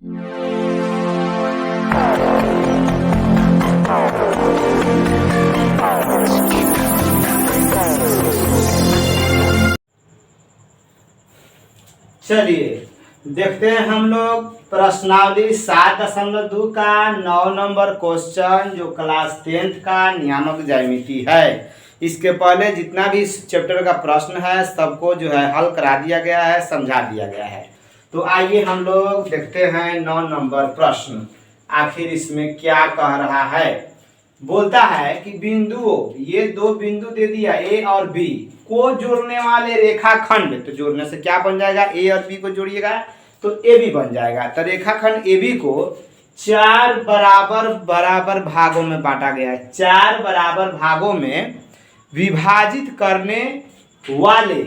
चलिए देखते हैं हम लोग प्रश्नावली 7.2 का 9 नंबर क्वेश्चन जो क्लास 10th का नियामक ज्यामिति है। इसके पहले जितना भी इस चैप्टर का प्रश्न है सबको जो है हल करा दिया गया है, समझा दिया गया है। तो आइए हम लोग देखते हैं 9 नंबर प्रश्न आखिर इसमें क्या कह रहा है। बोलता है कि बिंदुओं, ये दो बिंदु दे दिया ए और बी को जोड़ने वाले रेखाखंड, तो जोड़ने से क्या बन जाएगा, ए और बी को जोड़िएगा तो ए बी बन जाएगा। तो रेखाखंड ए बी को 4 बराबर बराबर भागों में बांटा गया है। 4 बराबर भागों में विभाजित करने वाले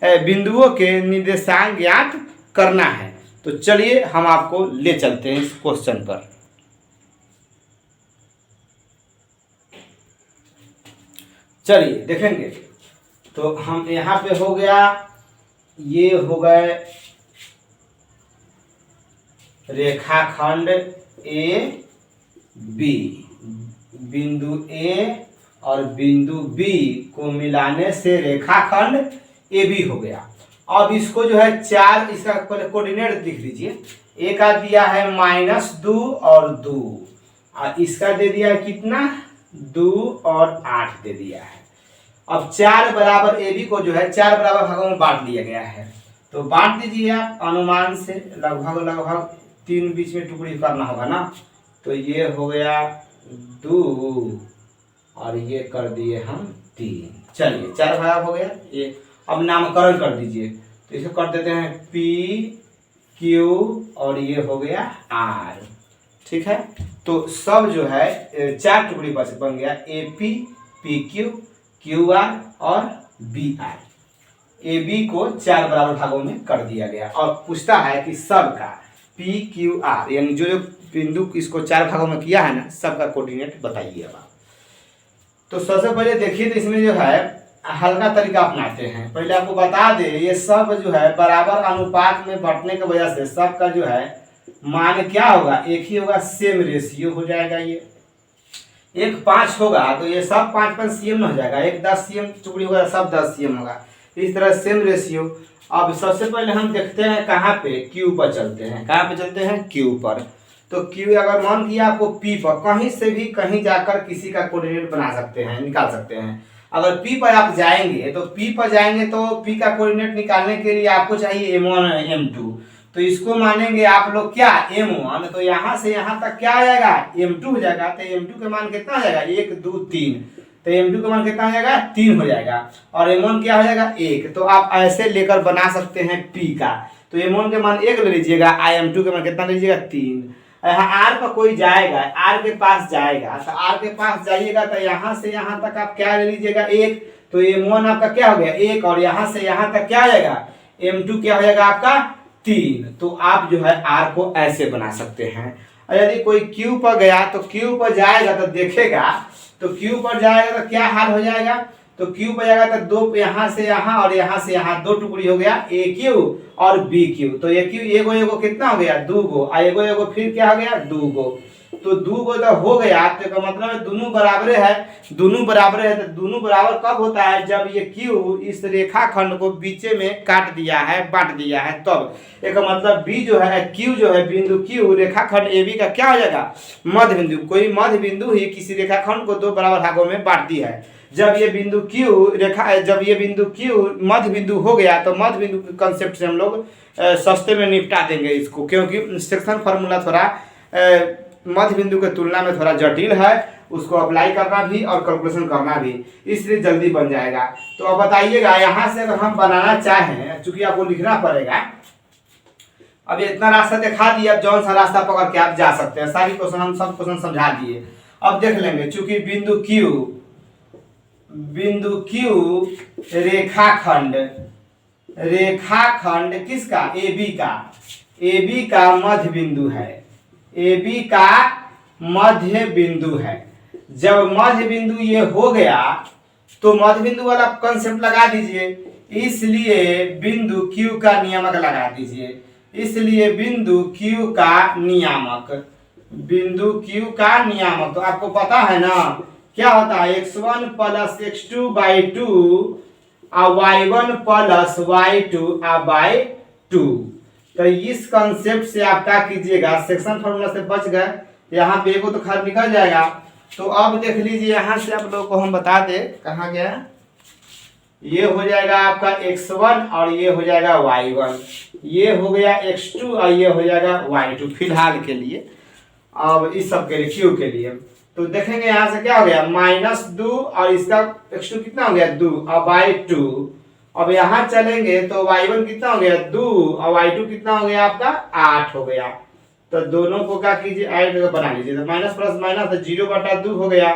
बिंदुओं के निर्देशांक ज्ञात करना है। तो चलिए हम आपको ले चलते हैं इस क्वेश्चन पर। चलिए देखेंगे तो हम यहाँ पे हो गया, ये हो गए रेखाखंड ए बी, बिंदु ए और बिंदु बी को मिलाने से रेखाखंड ए बी हो गया। अब इसको जो है 4, इसका कोऑर्डिनेट लिख दीजिए। ए का दिया है -2 और 2 और इसका दे दिया है कितना, 2 और 8 दे दिया है। अब 4 बराबर ए बी को जो है 4 बराबर भागों में बांट दिया गया है। तो बांट दीजिए आप अनुमान से, लगभग 3 बीच में टुकड़ी करना होगा ना। तो ये हो गया 2 और ये कर दिए हम 3। चलिए 4 भाग हो गया ये। अब नामकरण कर दीजिए, तो इसे कर देते हैं P Q और ये हो गया R। ठीक है, तो सब जो है 4 टुकड़ी बन गया, AP PQ QR और BR। AB को 4 बराबर भागों में कर दिया गया और पूछता है कि सबका PQR यानी जो बिंदु इसको 4 भागों में किया है ना, सबका कोऑर्डिनेट बताइए। अब तो सबसे पहले देखिए, तो इसमें जो है हल्का तरीका अपनाते हैं। पहले आपको बता दे, ये सब जो है बराबर अनुपात में बांटने की वजह से सबका जो है मान क्या होगा, एक ही होगा, सेम रेशियो हो जाएगा। ये 1 5 होगा तो ये सब 5 CM हो जाएगा, 1 10 CM टुकड़ी होगा, सब 10 CM होगा। इस तरह सेम रेशियो। अब सबसे पहले हम देखते हैं कहाँ पे, क्यू पर चलते हैं। कहाँ पे चलते हैं, क्यू पर। तो क्यू अगर मान किया आपको पी पर, कहीं से भी कहीं जाकर किसी का कोऑर्डिनेट बना सकते हैं, निकाल सकते हैं। अगर पी पर आप जाएंगे तो पी का कोऑर्डिनेट निकालने के लिए आपको चाहिए M1 M2। तो इसको मानेंगे आप लोग क्या, M1, तो यहाँ से यहाँ तक क्या आ जाएगा, M2 हो जाएगा। तो M2 के मान कितना हो जाएगा, 1 2 3। तो M2 का मान कितना हो जाएगा, 3 हो जाएगा। और M1 क्या हो जाएगा, 1। तो आप ऐसे लेकर बना सकते हैं P का। तो M1 के मान 1 ले लीजिएगा, M2 के मान कितना लीजिएगा, 3। यहाँ R पर कोई जाएगा, R के पास जाएगा, तो R के पास जाइएगा तो यहाँ से यहाँ तक आप क्या ले लीजिएगा, 1। तो M1 आपका क्या हो गया, 1, और यहाँ से यहाँ तक क्या आ जाएगा, M2 क्या हो जाएगा आपका, 3। तो आप जो है R को ऐसे बना सकते हैं। और यदि कोई Q पर गया तो Q पर जाएगा तो देखेगा, तो Q पर जाएगा तो क्या हाल हो जाएगा, तो Q पर जाएगा तो 2 यहाँ से यहाँ और यहाँ से यहाँ 2 टुकड़ी हो गया, AQ और BQ। तो AQ एगो कितना हो गया, 2 गो, और एगो फिर क्या हो गया, 2 गो। तो 2 गो तो हो गया, तो इसका मतलब दोनों बराबर है। दोनों बराबर है तो दोनों बराबर कब होता है, जब ये Q इस रेखाखंड को बीचे में काट दिया है, बांट दिया है, तब। एक मतलब B जो है, Q जो है, बिंदु Q रेखाखंड AB का क्या हो जाएगा, मध्य बिंदु। कोई मध्य बिंदु ही किसी रेखाखंड को 2 बराबर भागों में बांटती है। जब ये बिंदु Q मध्य बिंदु हो गया तो मध्य बिंदु के कंसेप्ट से हम लोग सस्ते में निपटा देंगे इसको, क्योंकि सेक्शन फार्मूला थोड़ा मध्य बिंदु के तुलना में थोड़ा जटिल है, उसको अप्लाई करना भी और कैलकुलेशन करना भी, इसलिए जल्दी बन जाएगा। तो अब बताइएगा, यहाँ से अगर हम बनाना चाहें, चूंकि आपको लिखना पड़ेगा। अब इतना रास्ता दिखा दिया, अब जौन सा रास्ता पकड़ के आप जा सकते हैं। सारी क्वेश्चन हम सब क्वेश्चन समझा दिए। अब देख लेंगे, चूंकि बिंदु Q रेखाखंड किसका, AB का मध्य बिंदु है। AB का मध्य बिंदु है। जब मध्य बिंदु ये हो गया तो मध्य बिंदु वाला कंसेप्ट लगा दीजिए, इसलिए बिंदु Q का नियमक लगा दीजिए। इसलिए बिंदु Q का नियामक, बिंदु Q का नियामक तो आपको पता है ना क्या होता है, x1 प्लस x2 बाई 2 और y1 प्लस y2 बाई 2। तो इस कंसेप्ट से आप क्या कीजिएगा, सेक्शन फॉर्मूला से बच गए, यहाँ पे एगो तो खर्च निकल जाएगा। तो अब देख लीजिए यहाँ से आप लोगों को हम बता दे कहाँ गया, ये हो जाएगा आपका x1 और ये हो जाएगा y1, ये हो गया x2 और ये हो जाएगा y2 फिलहाल के लिए, अब इस सब के लिए Q के लिए। तो देखेंगे यहाँ से क्या हो गया, -2 और इसका x2 कितना हो गया 2 और बाई 2। अब यहाँ चलेंगे तो y1 कितना हो गया 2 और y2 कितना हो गया आपका 8 हो गया। तो दोनों को क्या कीजिए ऐड बना लीजिए, तो माइनस प्लस माइनस तो 0/2 हो गया,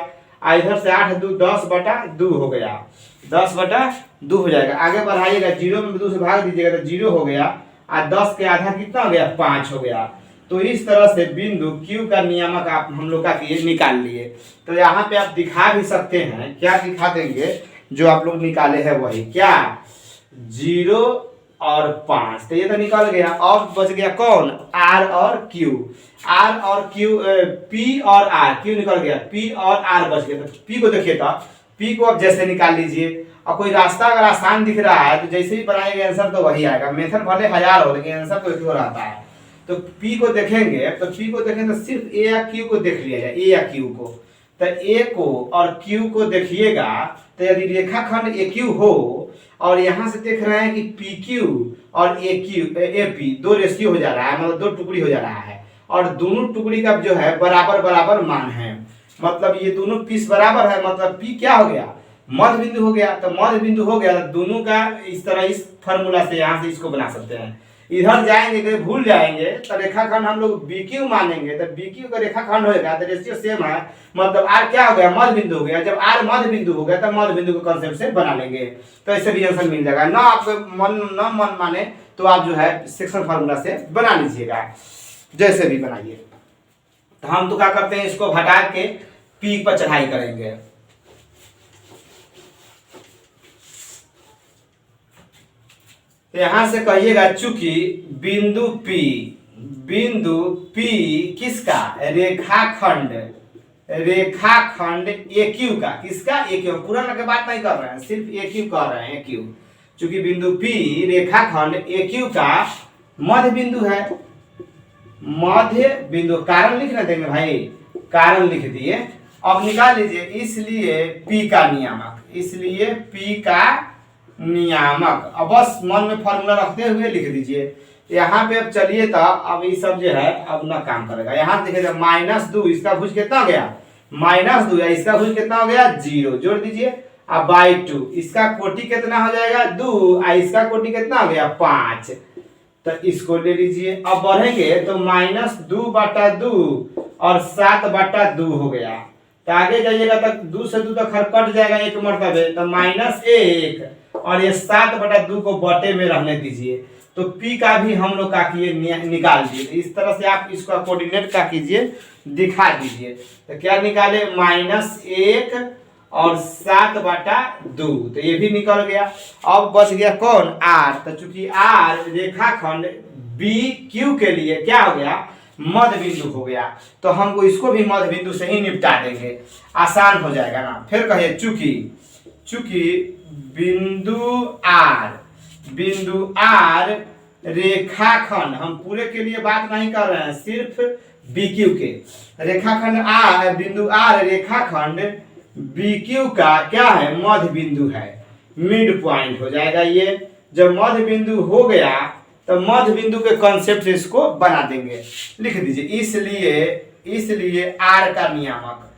इधर से 8 2 10/2 हो गया, 10/2 हो जाएगा। आगे बढ़ाइएगा 0 में 2 से भाग दीजिएगा तो 0 हो गया और 10 के आधा कितना हो गया 5 हो गया। तो इस तरह से बिंदु Q का नियामक आप हम लोग का किए निकाल लिए। तो यहाँ पे आप दिखा भी सकते हैं, क्या दिखा देंगे जो आप लोग निकाले हैं वही, क्या 0 और 5, तो ये तो निकल गया। और बच गया कौन, R और Q, R और Q, P और R, Q निकल गया, P और R बच गया। तो P को देखिए, तो P को अब जैसे निकाल लीजिए, और कोई रास्ता अगर आसान दिख रहा है तो जैसे ही बनाएंगे आंसर तो वही आएगा, मेथड भले 1000 हो लेकिन आंसर तो एक ही रहता है। तो P को देखेंगे, तो P को देखेंगे तो सिर्फ A या Q को देख लिया जाए, A या Q को। तो A को और Q को देखिएगा, तो यदि रेखाखंड AQ हो और यहाँ से देख रहे हैं कि PQ और AP दो रेशियो हो जा रहा है, मतलब दो टुकड़ी हो जा रहा है, और दोनों टुकड़ी का जो है बराबर बराबर मान है, मतलब ये दोनों पीस बराबर है, मतलब P क्या हो गया मध्य बिंदु हो गया। तो मध्य बिंदु हो गया तो दोनों का इस तरह इस फार्मूला से यहाँ से इसको बना सकते हैं। इधर जाएंगे तो भूल जाएंगे तो रेखाखंड हम लोग BQ मानेंगे, तो BQ का रेखाखंड होगा तो रेशियो सेम है, मतलब R क्या हो गया मध्य बिंदु हो गया। जब R मध्य बिंदु हो गया तो मध्य बिंदु के कॉन्सेप्ट से बना लेंगे, तो ऐसे भी आंसर मिल जाएगा। ना आपको मन माने तो आप जो है सेक्शन फार्मूला से बना लीजिएगा, जैसे भी बनाइए। तो हम तो क्या करते हैं, इसको हटा के P पर चढ़ाई करेंगे। तो यहां से कहिएगा चूंकि बिंदु P किसका, रेखाखंड AQ का, किसका AQ, पूरा के बात नहीं कर रहे हैं, सिर्फ AQ कर रहे हैं, AQ। चूंकि बिंदु P रेखाखंड AQ का मध्य बिंदु है, मध्य बिंदु, कारण लिखना देंगे भाई, कारण लिख दिए। अब निकाल लीजिए, इसलिए P का नियामक, इसलिए P का नियामक, अब बस मन में फॉर्मूला रखते हुए लिख दीजिए। यहाँ पे अब चलिए, तो अब ये सब जो है अब ना काम करेगा। यहाँ देखिए -2, इसका भुज कितना हो गया -2, या इसका भुज कितना हो गया 0, जोड़ दीजिए, अब बाई 2, इसका कोटि कितना हो जाएगा 2, और इसका कोटि कितना हो गया 5, तो इसको ले लीजिए। अब बढ़ेंगे तो -2/2 और 7/2 हो गया। तो आगे जाइएगा तो 2 से 2 तक कट जाएगा एक मरतबे, तो -1 और ये 7/2 को बटे में रहने दीजिए। तो P का भी हम लोग का किए निकाल दिए। इस तरह से आप इसका कोऑर्डिनेट का कीजिए, दिखा दीजिए। तो क्या निकाले -1 और 7/2, तो ये भी निकल गया। अब बच गया कौन R, तो चूंकि R रेखाखंड BQ के लिए क्या हो गया मध्य बिंदु हो गया, तो हमको इसको भी मध्य बिंदु से ही निपटा देंगे, आसान हो जाएगा ना। फिर कहिए चूंकि बिंदु R रेखाखंड, हम पूरे के लिए बात नहीं कर रहे हैं, सिर्फ BQ के रेखाखंड बिंदु R रेखाखंड BQ का क्या है मध्य बिंदु है, मिड पॉइंट हो जाएगा ये। जब मध्य बिंदु हो गया तो मध्य बिंदु के कॉन्सेप्ट से इसको बना देंगे, लिख दीजिए। इसलिए R का नियामक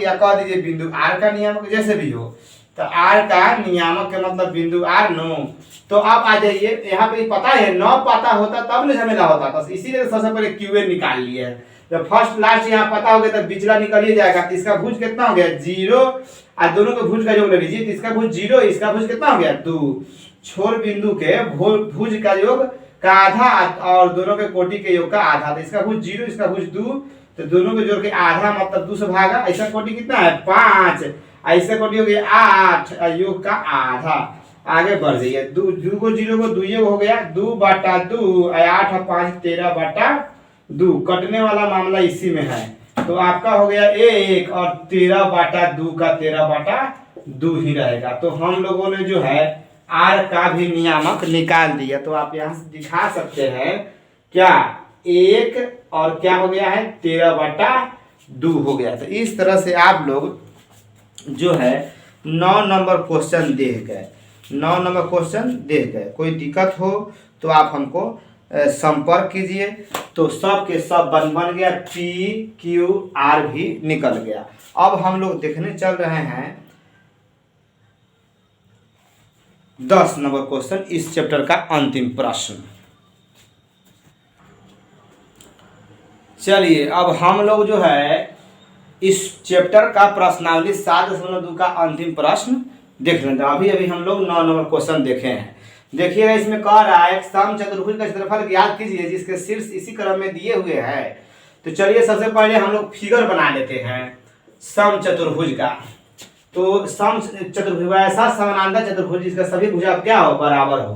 या कह दीजिए बिंदु R का नियामक, जैसे भी हो। तो R का नियामक के मतलब बिंदु R नो। तो अब आ जाइए, यहाँ पे पता है न पता होता तब न झमेला होता, तो इसीलिए सबसे पहले QA निकाल लिए है। जब फर्स्ट लास्ट यहाँ पता हो गया तो बिचला निकल ही जाएगा। तो इसका भुज कितना हो गया 0, और दोनों के भुज का योग ले लीजिए, तो इसका भुज 0, इसका भुज कितना हो गया 2। छोर बिंदु के भुज का योग का आधा और दोनों के कोटि के योग का आधा, तो इसका भुज 0, इसका भुज 2, तो दोनों के जोड़ के आधा मतलब 2 से भागा। ऐसा कोटि कितना है 5, ऐसा कोटि हो गया 8, योग का आधा, आगे बढ़ जाइए। दू दू को जीरो को दुइये हो गया, 2/2 8 और 5 13/2, कटने वाला मामला इसी में है। तो आपका हो गया 1 और 13/2 का 13/2 ही रहेगा। तो हम लोगों ने जो है आर का भी नियामक निकाल दिया। तो आप यहाँ से दिखा सकते हैं क्या 1 और क्या हो गया है 13/2 हो गया। तो इस तरह से आप लोग जो है 9 नंबर क्वेश्चन देख गए, 9 नंबर क्वेश्चन देख गए। कोई दिक्कत हो तो आप हमको संपर्क कीजिए। तो सब के सब बन गया, PQR भी निकल गया। अब हम लोग देखने चल रहे हैं 10 नंबर क्वेश्चन, इस चैप्टर का अंतिम प्रश्न। चलिए अब हम लोग जो है इस चैप्टर का प्रश्नावली 7.2 का अंतिम प्रश्न देख लेते हैं। अभी हम लोग 9 नंबर क्वेश्चन देखे हैं। देखिएगा इसमें कह रहा है समचतुर्भुज का क्षेत्रफल ज्ञात कीजिए जिसके शीर्ष इसी क्रम में दिए हुए हैं। तो चलिए सबसे पहले हम लोग फिगर बना लेते हैं समचतुर्भुज का। तो समचतुर्भुज ऐसा समानांतर चतुर्भुज जिसका सभी भुजा क्या हो बराबर हो,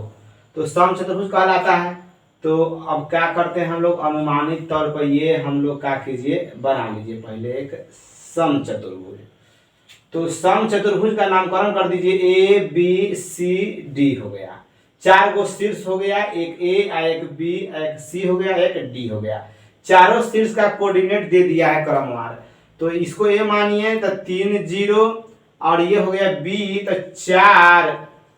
तो समचतुर्भुज कहलाता है। तो अब क्या करते हैं हम लोग, अनुमानित तौर पर ये हम लोग क्या कीजिए बना लीजिए पहले एक समचतुर्भुज। तो समचतुर्भुज का नामकरण कर दीजिए ABCD हो गया। 4 गो शीर्ष हो गया, एक A एक B एक C हो गया, एक D हो गया। चारों शीर्ष का कोऑर्डिनेट दे दिया है क्रमवार। तो इसको A मानिए तो 3 0 और ये हो गया B तो 4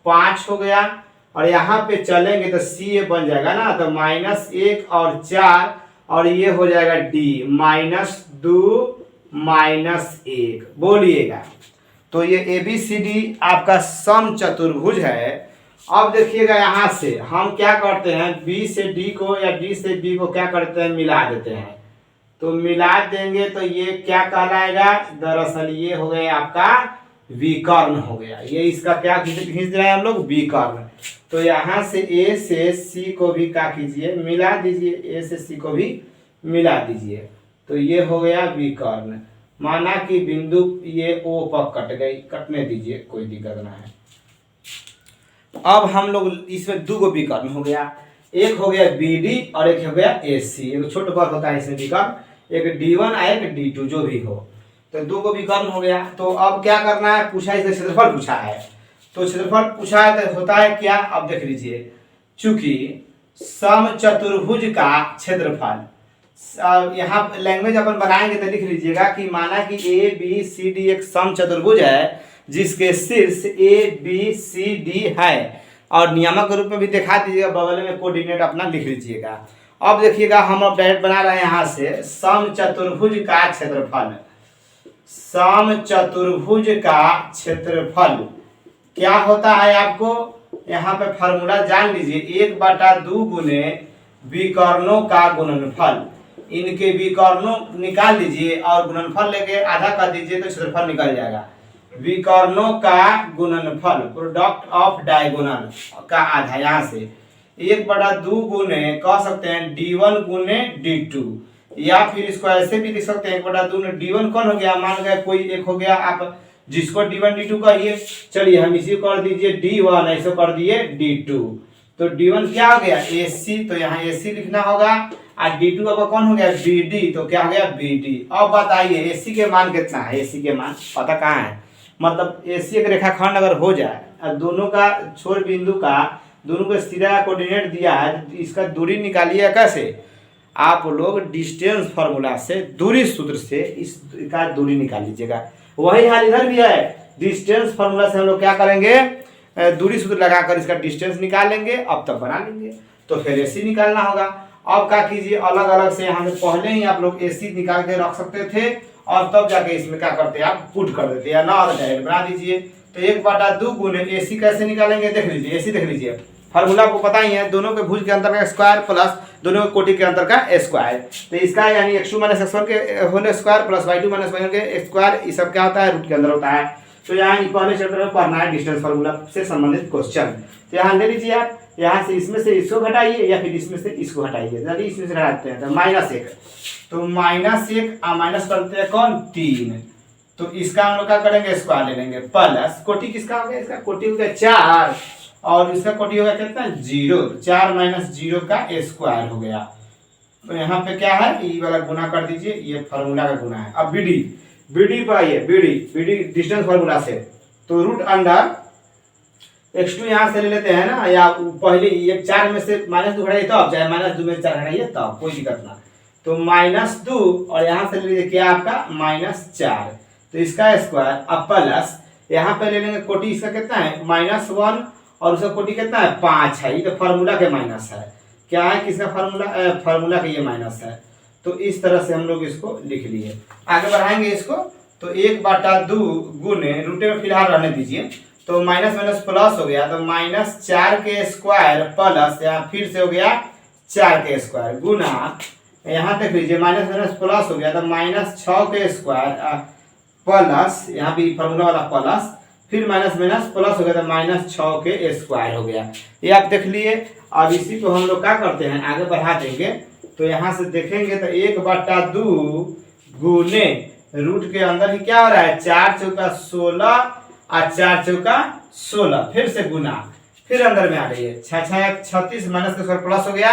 5 हो गया। और यहाँ पे चलेंगे तो C बन जाएगा ना, तो -1 और 4 और ये हो जाएगा D -2 -1 बोलिएगा। तो ये ABCD आपका समचतुर्भुज है। अब देखिएगा यहाँ से हम क्या करते हैं B से D को या D से B को क्या करते हैं मिला देते हैं। तो मिला देंगे तो ये क्या कहलाएगा, दरअसल ये हो गया आपका विकर्ण हो गया। ये इसका क्या खींच रहे हैं हम लोग विकर्ण। तो यहाँ से A से C को भी क्या कीजिए मिला दीजिए, A से C को भी मिला दीजिए। तो ये हो गया विकर्ण। माना कि बिंदु ये O पर कट गई, कटने दीजिए कोई दिक्कत ना है। अब हम लोग इसमें 2 गो विकर्ण हो गया, एक हो गया BD और एक हो गया AC। एक छोटा बार होता है इसमें विकर्ण, एक D1 एक D2 जो भी हो। तो 2 गो विकर्ण हो गया। तो अब क्या करना है, पूछा इसका क्षेत्रफल पूछा है। तो क्षेत्रफल पूछा है तो होता है क्या, अब देख लीजिए। चूंकि समचतुर्भुज का क्षेत्रफल, यहाँ लैंग्वेज अपन बनाएंगे तो लिख लीजिएगा कि माना कि ABCD एक समचतुर्भुज है जिसके शीर्ष ABCD है। और नियामक के रूप में भी दिखा दीजिएगा, बगल में कोऑर्डिनेट अपना लिख लीजिएगा। अब देखिएगा हम अब डायरेक्ट बना रहे हैं यहाँ से समचतुर्भुज का क्षेत्रफल। समचतुर्भुज का क्षेत्रफल क्या होता है आपको यहाँ पे फॉर्मूला जान लीजिए, 1/2 गुने विकर्णों का गुणनफल। इनके विकर्णों निकाल लीजिए और गुणनफल लेके आधा कर दीजिए तो क्षेत्रफल निकल जाएगा। विकर्णों का गुणनफल प्रोडक्ट ऑफ डायगोनल का आधा, यहाँ से 1/2 गुने कह सकते हैं D1 गुने D2, या फिर इसको ऐसे भी लिख सकते हैं 1/2 गुने D1 कौन हो गया, मान गए कोई एक हो गया, आप जिसको D1 D2 कहिए। चलिए हम इसी कर दीजिए D1, ऐसे कर दिए D2। तो D1 क्या हो गया AC, तो यहाँ AC लिखना होगा। और D2 अब कौन हो गया BD, तो क्या हो गया BD। अब बताइए AC के मान कितना है, AC के मान पता कहाँ है, मतलब AC एक रेखाखंड अगर हो जाए और दोनों का छोर बिंदु का दोनों को सिरा कोऑर्डिनेट दिया है, इसका दूरी निकालिए कैसे, आप लोग डिस्टेंस फार्मूला से दूरी सूत्र से इसका दूरी निकाल लीजिएगा। वही हाल इधर भी है, डिस्टेंस फार्मूला से हम लोग क्या करेंगे दूरी सूत्र लगाकर इसका डिस्टेंस निकालेंगे। अब तक बना लेंगे तो फिर AC निकालना होगा। अब क्या कीजिए अलग अलग से यहाँ से पहले ही आप लोग AC निकाल के रख सकते थे और तब जाके इसमें क्या करते हैं आप पुट कर देते हैं, या ना डायरेक्ट बना दीजिए। तो 1/2 गुने AC कैसे निकालेंगे देख लीजिए। AC देख लीजिए फार्मूला को पता ही है, दोनों के भुज के अंतर का स्क्वायर प्लस दोनों के कोटि के अंतर का स्क्वायर। तो इसका यानी x2 - x1 के whole square plus y2 - y1 के स्क्वायर, ये सब क्या होता है रूट के अंदर होता है। तो यहाँ पहले चैप्टर में पढ़ना है डिस्टेंस फार्मूला से संबंधित क्वेश्चन। तो यहाँ ले लीजिए आप, यहाँ से इसमें से इसको घटाइए या फिर इसमें से इसको हटाइए। यदि इसमें से घटाते हैं तो -1, तो -1 माइनस करते हैं कौन 3, तो इसका हम लोग क्या करेंगे स्क्वायर ले लेंगे, प्लस कोटि किसका हो गया, इसका कोटि हो गया 4 और इसका कोटि होगा कितना 0, 4 माइनस 0 का स्क्वायर हो गया। तो यहाँ पे क्या है, ये वाला गुना कर दीजिए, ये फार्मूला का गुना है। अब बीडी पर आइए, बीडी डिस्टेंस फार्मूला से, तो रूट अंडर x2 यहाँ से ले लेते हैं ना, या पहले ये 4 में से -2 घटाइए तब, चाहे -2 में 4 घटाइए तब, कोई दिक्कत ना। तो -2 और यहाँ से ले लीजिए क्या आपका -4, तो इसका स्क्वायर अब प्लस यहाँ पे ले लेंगे कोटि इसका कितना है -1 और उसका कोटि कितना है 5 है। ये तो फार्मूला के माइनस है, क्या है किसका फार्मूला का ये माइनस है। तो इस तरह से हम लोग इसको लिख लिए। आगे बढ़ाएंगे इसको, तो 1/2 गुने रूटे में फिलहाल रहने दीजिए, तो माइनस माइनस प्लस हो गया, तो -4 के स्क्वायर प्लस यहाँ फिर से हो गया 4 के स्क्वायर गुना, यहाँ देख लीजिए माइनस माइनस प्लस हो गया, तो -6 के स्क्वायर प्लस यहाँ भी फार्मूला वाला प्लस, फिर माइनस माइनस प्लस हो गया, तो -6 के स्क्वायर हो गया। ये आप देख लिए। अब इसी को हम लोग क्या करते हैं, आगे बढ़ा देंगे, तो यहाँ से देखेंगे तो 1/2 गुने रूट के अंदर ही क्या हो रहा है 4 चौका 16 और 4 चौका 16, फिर से गुना, फिर अंदर में आ रही है 36 माइनस का स्क्वायर प्लस हो गया,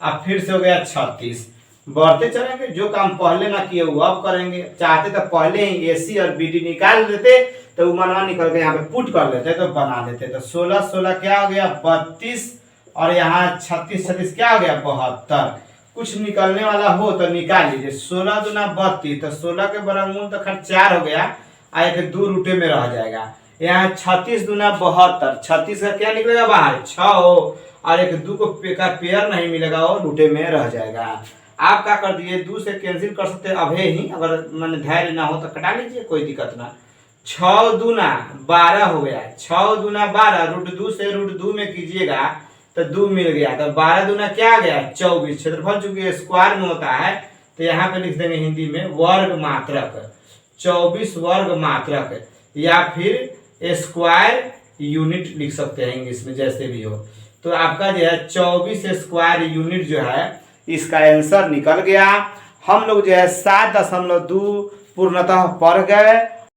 अब फिर से हो गया 36। बढ़ते चलेंगे, जो काम पहले ना किए वो अब करेंगे। चाहते तो पहले ही AC और BD निकाल देते, तो वो मनवा निकल के यहाँ पे पुट कर लेते तो बना देते। तो 16 16 क्या हो गया 32, और यहाँ 36 36 क्या हो गया 72। कुछ निकलने वाला हो तो निकाल लीजिए। 16 दूना 32, तो 16 के वर्गमूल तो खैर 4 हो गया, आ एक 2 रूटे में रह जाएगा। यहाँ 36 दूना 72, 36 का क्या निकलेगा बाहर 6 हो, और एक 2 को का पेयर नहीं मिलेगा, वो रूटे में रह जाएगा। आप क्या कर दिए 2 से कैंसिल कर सकते हैं अभी ही, अगर मैंने धैर्य ना हो तो कटा लीजिए, कोई दिक्कत ना। 6 दूना 12 हो गया, 6 दूना 12, √2 से √2 में कीजिएगा तो 2 मिल गया, तो 12 दूना क्या आ गया 24। क्षेत्रफल चूंकि स्क्वायर में होता है तो यहाँ पे लिख देंगे हिंदी में वर्ग मात्रक, 24 वर्ग मात्रक, या फिर स्क्वायर यूनिट लिख सकते हैं इंग्लिश में, जैसे भी हो। तो आपका जो है 24 स्क्वायर यूनिट जो है इसका आंसर निकल गया। हम लोग जो है 7.2 पूर्णतः पढ़ गए